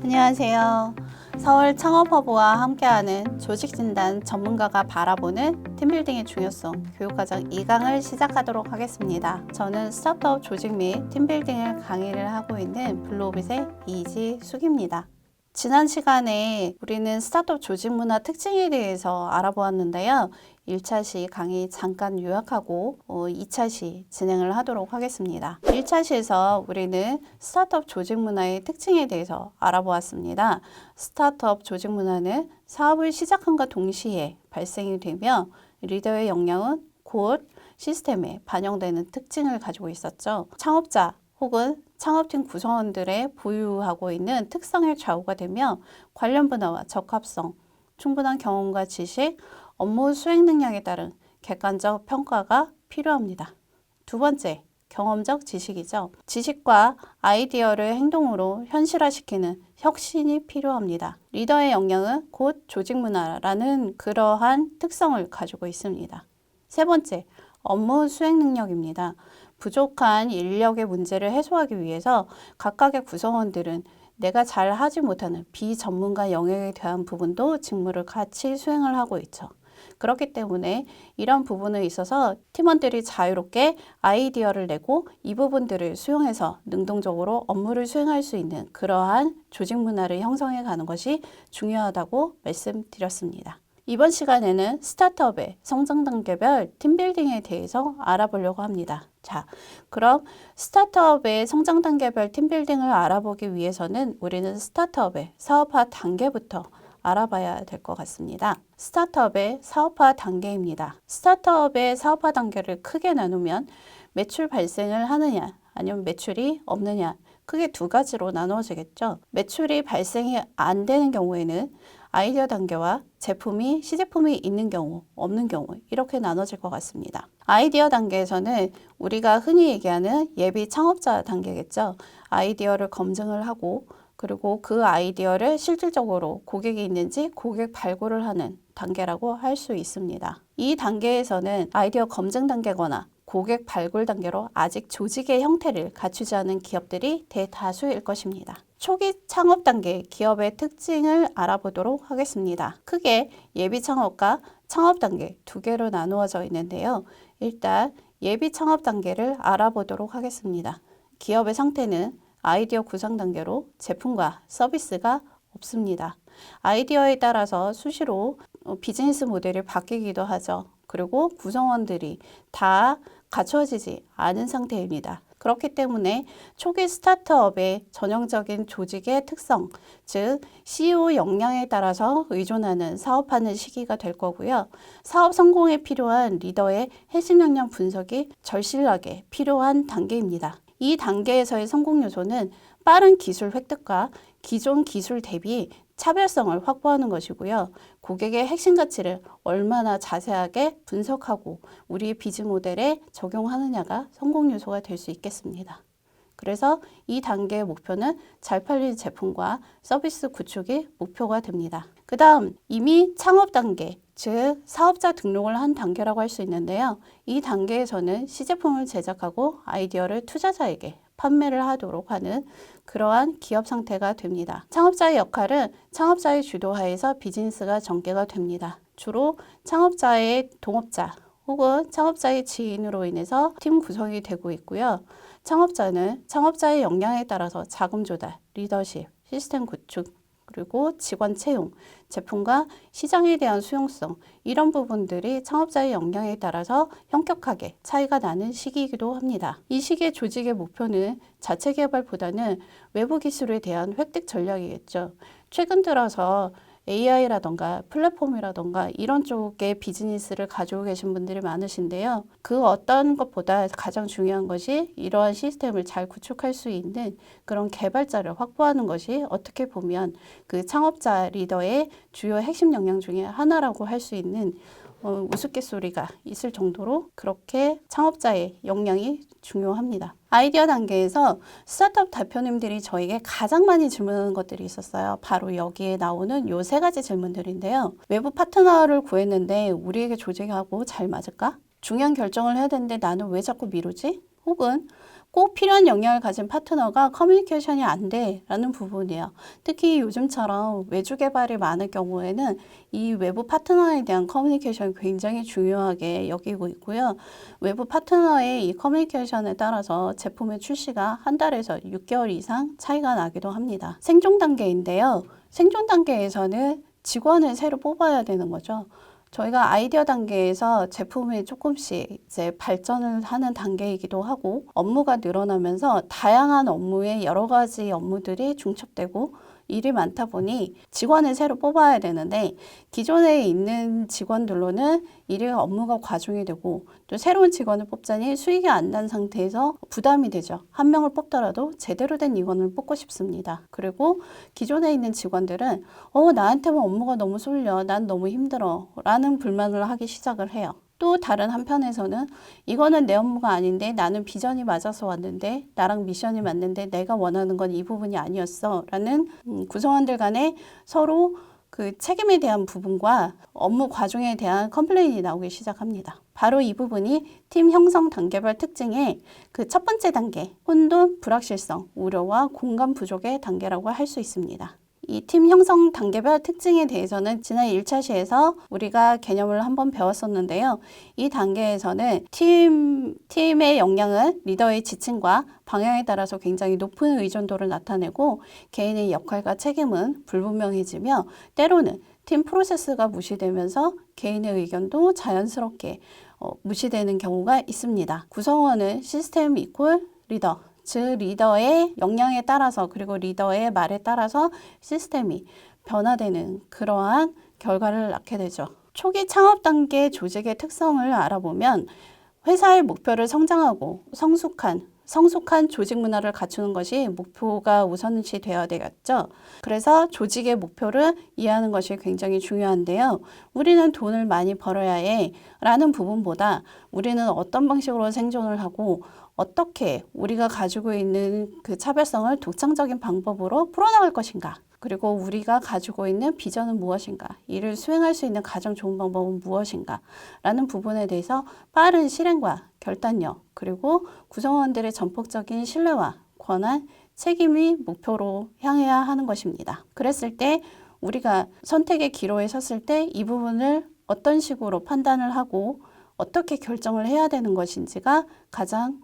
안녕하세요. 서울 창업허브와 함께하는 조직진단 전문가가 바라보는 팀빌딩의 중요성 교육과정 2강을 시작하도록 하겠습니다. 저는 스타트업 조직 및 팀빌딩을 강의를 하고 있는 블루오빗의 이지숙입니다. 지난 시간에 우리는 스타트업 조직 문화 특징에 대해서 알아보았는데요. 1차 시 강의 잠깐 요약하고 2차 시 진행을 하도록 하겠습니다. 1차 시에서 우리는 스타트업 조직 문화의 특징에 대해서 알아보았습니다. 스타트업 조직 문화는 사업을 시작함과 동시에 발생이 되며 리더의 역량은 곧 시스템에 반영되는 특징을 가지고 있었죠. 창업자 혹은 창업팀 구성원들의 보유하고 있는 특성의 좌우가 되며 관련 분야와 적합성, 충분한 경험과 지식, 업무 수행 능력에 따른 객관적 평가가 필요합니다. 두 번째, 경험적 지식이죠. 지식과 아이디어를 행동으로 현실화시키는 혁신이 필요합니다. 리더의 역량은 곧 조직 문화라는 그러한 특성을 가지고 있습니다. 세 번째, 업무 수행 능력입니다. 부족한 인력의 문제를 해소하기 위해서 각각의 구성원들은 내가 잘 하지 못하는 비전문가 영역에 대한 부분도 직무를 같이 수행을 하고 있죠. 그렇기 때문에 이런 부분에 있어서 팀원들이 자유롭게 아이디어를 내고 이 부분들을 수용해서 능동적으로 업무를 수행할 수 있는 그러한 조직 문화를 형성해 가는 것이 중요하다고 말씀드렸습니다. 이번 시간에는 스타트업의 성장 단계별 팀빌딩에 대해서 알아보려고 합니다. 자, 그럼 스타트업의 성장 단계별 팀빌딩을 알아보기 위해서는 우리는 스타트업의 사업화 단계부터 알아봐야 될 것 같습니다. 스타트업의 사업화 단계입니다. 스타트업의 사업화 단계를 크게 나누면 매출 발생을 하느냐 아니면 매출이 없느냐 크게 두 가지로 나누어지겠죠. 매출이 발생이 안 되는 경우에는 아이디어 단계와 제품이 시제품이 있는 경우, 없는 경우 이렇게 나눠질 것 같습니다. 아이디어 단계에서는 우리가 흔히 얘기하는 예비 창업자 단계겠죠. 아이디어를 검증을 하고 그리고 그 아이디어를 실질적으로 고객이 있는지 고객 발굴을 하는 단계라고 할 수 있습니다. 이 단계에서는 아이디어 검증 단계거나 고객 발굴 단계로 아직 조직의 형태를 갖추지 않은 기업들이 대다수일 것입니다. 초기 창업 단계 기업의 특징을 알아보도록 하겠습니다. 크게 예비 창업과 창업 단계 두 개로 나누어져 있는데요. 일단 예비 창업 단계를 알아보도록 하겠습니다. 기업의 상태는 아이디어 구상 단계로 제품과 서비스가 없습니다. 아이디어에 따라서 수시로 비즈니스 모델이 바뀌기도 하죠. 그리고 구성원들이 다 갖춰지지 않은 상태입니다. 그렇기 때문에 초기 스타트업의 전형적인 조직의 특성, 즉 CEO 역량에 따라서 의존하는 사업하는 시기가 될 거고요. 사업 성공에 필요한 리더의 핵심 역량 분석이 절실하게 필요한 단계입니다. 이 단계에서의 성공 요소는 빠른 기술 획득과 기존 기술 대비 차별성을 확보하는 것이고요. 고객의 핵심 가치를 얼마나 자세하게 분석하고 우리의 비즈 모델에 적용하느냐가 성공 요소가 될 수 있겠습니다. 그래서 이 단계의 목표는 잘 팔리는 제품과 서비스 구축이 목표가 됩니다. 그 다음 이미 창업 단계, 즉 사업자 등록을 한 단계라고 할 수 있는데요. 이 단계에서는 시제품을 제작하고 아이디어를 투자자에게 판매를 하도록 하는 그러한 기업 상태가 됩니다. 창업자의 역할은 창업자의 주도하에서 비즈니스가 전개가 됩니다. 주로 창업자의 동업자 혹은 창업자의 지인으로 인해서 팀 구성이 되고 있고요. 창업자는 창업자의 역량에 따라서 자금 조달, 리더십, 시스템 구축, 그리고 직원 채용, 제품과 시장에 대한 수용성 이런 부분들이 창업자의 역량에 따라서 현격하게 차이가 나는 시기이기도 합니다. 이 시기의 조직의 목표는 자체 개발보다는 외부 기술에 대한 획득 전략이겠죠. 최근 들어서 AI라던가 플랫폼이라던가 이런 쪽의 비즈니스를 가지고 계신 분들이 많으신데요. 그 어떤 것보다 가장 중요한 것이 이러한 시스템을 잘 구축할 수 있는 그런 개발자를 확보하는 것이 어떻게 보면 그 창업자 리더의 주요 핵심 역량 중에 하나라고 할 수 있는 우스갯소리가 있을 정도로 그렇게 창업자의 역량이 중요합니다. 아이디어 단계에서 스타트업 대표님들이 저에게 가장 많이 질문하는 것들이 있었어요. 바로 여기에 나오는 요 세 가지 질문들인데요. 외부 파트너를 구했는데 우리에게 조직하고 잘 맞을까? 중요한 결정을 해야 되는데 나는 왜 자꾸 미루지? 혹은 꼭 필요한 역량을 가진 파트너가 커뮤니케이션이 안 돼라는 부분이에요. 특히 요즘처럼 외주 개발이 많을 경우에는 이 외부 파트너에 대한 커뮤니케이션이 굉장히 중요하게 여기고 있고요. 외부 파트너의 이 커뮤니케이션에 따라서 제품의 출시가 한 달에서 6개월 이상 차이가 나기도 합니다. 생존 단계인데요. 생존 단계에서는 직원을 새로 뽑아야 되는 거죠. 저희가 아이디어 단계에서 제품이 조금씩 이제 발전을 하는 단계이기도 하고 업무가 늘어나면서 다양한 업무에 여러 가지 업무들이 중첩되고 일이 많다 보니 직원을 새로 뽑아야 되는데 기존에 있는 직원들로는 일이 업무가 과중이 되고 또 새로운 직원을 뽑자니 수익이 안 난 상태에서 부담이 되죠. 한 명을 뽑더라도 제대로 된 직원을 뽑고 싶습니다. 그리고 기존에 있는 직원들은 나한테만 업무가 너무 쏠려. 난 너무 힘들어. 라는 불만을 하기 시작을 해요. 또 다른 한편에서는 이거는 내 업무가 아닌데 나는 비전이 맞아서 왔는데 나랑 미션이 맞는데 내가 원하는 건 이 부분이 아니었어 라는 구성원들 간에 서로 그 책임에 대한 부분과 업무 과중에 대한 컴플레인이 나오기 시작합니다. 바로 이 부분이 팀 형성 단계별 특징의 그 첫 번째 단계, 혼돈, 불확실성, 우려와 공감 부족의 단계라고 할 수 있습니다. 이 팀 형성 단계별 특징에 대해서는 지난 1차 시에서 우리가 개념을 한번 배웠었는데요. 이 단계에서는 팀의 역량은 리더의 지침과 방향에 따라서 굉장히 높은 의존도를 나타내고 개인의 역할과 책임은 불분명해지며 때로는 팀 프로세스가 무시되면서 개인의 의견도 자연스럽게 무시되는 경우가 있습니다. 구성원은 시스템 이퀄 리더, 즉 리더의 역량에 따라서 그리고 리더의 말에 따라서 시스템이 변화되는 그러한 결과를 낳게 되죠. 초기 창업 단계 조직의 특성을 알아보면 회사의 목표를 성장하고 성숙한 조직 문화를 갖추는 것이 목표가 우선시 되어야 되겠죠. 그래서 조직의 목표를 이해하는 것이 굉장히 중요한데요. 우리는 돈을 많이 벌어야 해 라는 부분보다 우리는 어떤 방식으로 생존을 하고 어떻게 우리가 가지고 있는 그 차별성을 독창적인 방법으로 풀어나갈 것인가? 그리고 우리가 가지고 있는 비전은 무엇인가? 이를 수행할 수 있는 가장 좋은 방법은 무엇인가? 라는 부분에 대해서 빠른 실행과 결단력, 그리고 구성원들의 전폭적인 신뢰와 권한, 책임이 목표로 향해야 하는 것입니다. 그랬을 때 우리가 선택의 기로에 섰을 때 이 부분을 어떤 식으로 판단을 하고 어떻게 결정을 해야 되는 것인지가 가장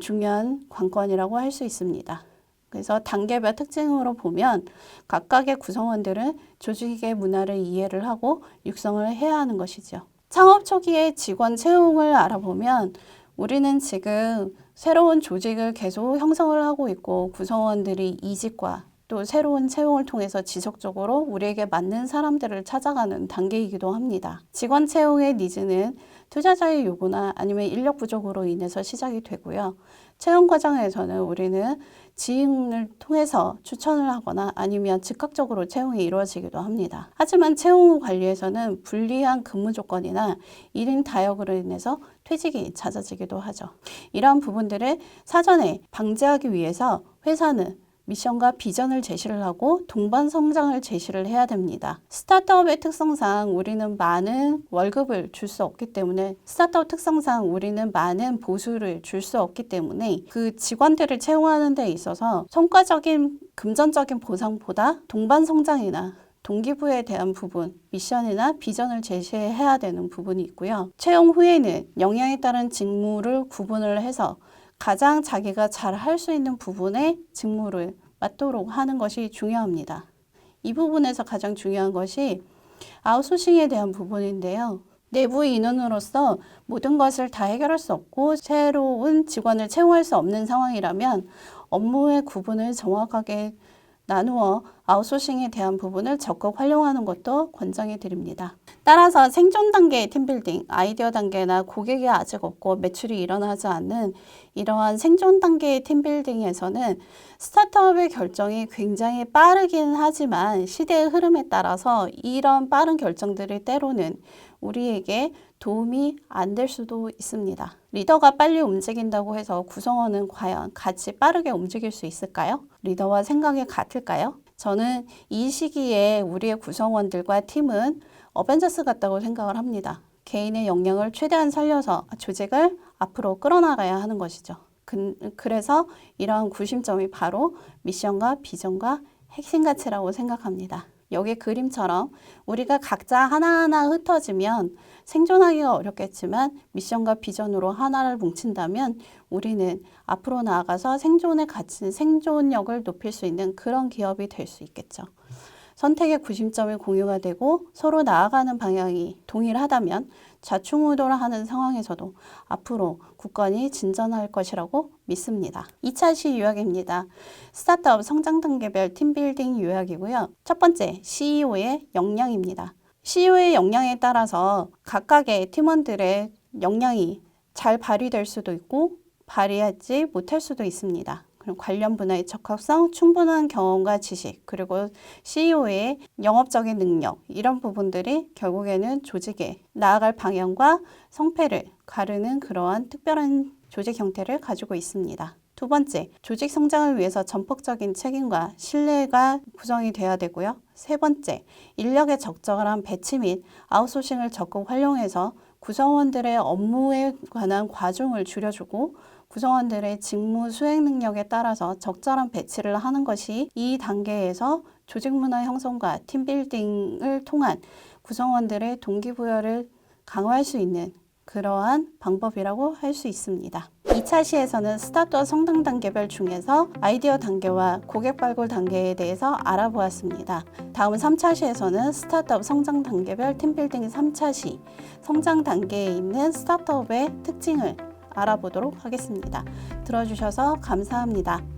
중요한 관건이라고 할 수 있습니다. 그래서 단계별 특징으로 보면 각각의 구성원들은 조직의 문화를 이해를 하고 육성을 해야 하는 것이죠. 창업 초기의 직원 채용을 알아보면 우리는 지금 새로운 조직을 계속 형성을 하고 있고 구성원들이 이직과 또 새로운 채용을 통해서 지속적으로 우리에게 맞는 사람들을 찾아가는 단계이기도 합니다. 직원 채용의 니즈는 투자자의 요구나 아니면 인력 부족으로 인해서 시작이 되고요. 채용 과정에서는 우리는 지인을 통해서 추천을 하거나 아니면 즉각적으로 채용이 이루어지기도 합니다. 하지만 채용 관리에서는 불리한 근무 조건이나 1인 다역으로 인해서 퇴직이 잦아지기도 하죠. 이러한 부분들을 사전에 방지하기 위해서 회사는 미션과 비전을 제시를 하고 동반 성장을 제시를 해야 됩니다. 스타트업의 특성상 우리는 많은 월급을 줄 수 없기 때문에 스타트업 특성상 우리는 많은 보수를 줄 수 없기 때문에 그 직원들을 채용하는 데 있어서 성과적인 금전적인 보상보다 동반 성장이나 동기부여에 대한 부분, 미션이나 비전을 제시해야 되는 부분이 있고요. 채용 후에는 역량에 따른 직무를 구분을 해서 가장 자기가 잘 할 수 있는 부분의 직무를 맡도록 하는 것이 중요합니다. 이 부분에서 가장 중요한 것이 아웃소싱에 대한 부분인데요. 내부 인원으로서 모든 것을 다 해결할 수 없고 새로운 직원을 채용할 수 없는 상황이라면 업무의 구분을 정확하게 나누어 아웃소싱에 대한 부분을 적극 활용하는 것도 권장해 드립니다. 따라서 생존 단계의 팀빌딩, 아이디어 단계나 고객이 아직 없고 매출이 일어나지 않는 이러한 생존 단계의 팀빌딩에서는 스타트업의 결정이 굉장히 빠르긴 하지만 시대의 흐름에 따라서 이런 빠른 결정들이 때로는 우리에게 도움이 안 될 수도 있습니다. 리더가 빨리 움직인다고 해서 구성원은 과연 같이 빠르게 움직일 수 있을까요? 리더와 생각이 같을까요? 저는 이 시기에 우리의 구성원들과 팀은 어벤져스 같다고 생각을 합니다. 개인의 역량을 최대한 살려서 조직을 앞으로 끌어나가야 하는 것이죠. 그래서 이러한 구심점이 바로 미션과 비전과 핵심 가치라고 생각합니다. 여기 그림처럼 우리가 각자 하나하나 흩어지면 생존하기가 어렵겠지만 미션과 비전으로 하나를 뭉친다면 우리는 앞으로 나아가서 생존의 가치, 생존력을 높일 수 있는 그런 기업이 될 수 있겠죠. 선택의 구심점이 공유가 되고 서로 나아가는 방향이 동일하다면 좌충우돌하는 상황에서도 앞으로 국가는 진전할 것이라고 믿습니다. 2차 시 요약입니다. 스타트업 성장 단계별 팀빌딩 요약이고요. 첫 번째, CEO의 역량입니다. CEO의 역량에 따라서 각각의 팀원들의 역량이 잘 발휘될 수도 있고 발휘하지 못할 수도 있습니다. 관련 분야의 적합성, 충분한 경험과 지식, 그리고 CEO의 영업적인 능력, 이런 부분들이 결국에는 조직의 나아갈 방향과 성패를 가르는 그러한 특별한 조직 형태를 가지고 있습니다. 두 번째, 조직 성장을 위해서 전폭적인 책임과 신뢰가 구성이 돼야 되고요. 세 번째, 인력의 적절한 배치 및 아웃소싱을 적극 활용해서 구성원들의 업무에 관한 과중을 줄여주고 구성원들의 직무 수행 능력에 따라서 적절한 배치를 하는 것이 이 단계에서 조직 문화 형성과 팀빌딩을 통한 구성원들의 동기부여를 강화할 수 있는 그러한 방법이라고 할 수 있습니다. 2차 시에서는 스타트업 성장 단계별 중에서 아이디어 단계와 고객 발굴 단계에 대해서 알아보았습니다. 다음은 3차 시에서는 스타트업 성장 단계별 팀빌딩 3차 시, 성장 단계에 있는 스타트업의 특징을 알아보도록 하겠습니다. 들어주셔서 감사합니다.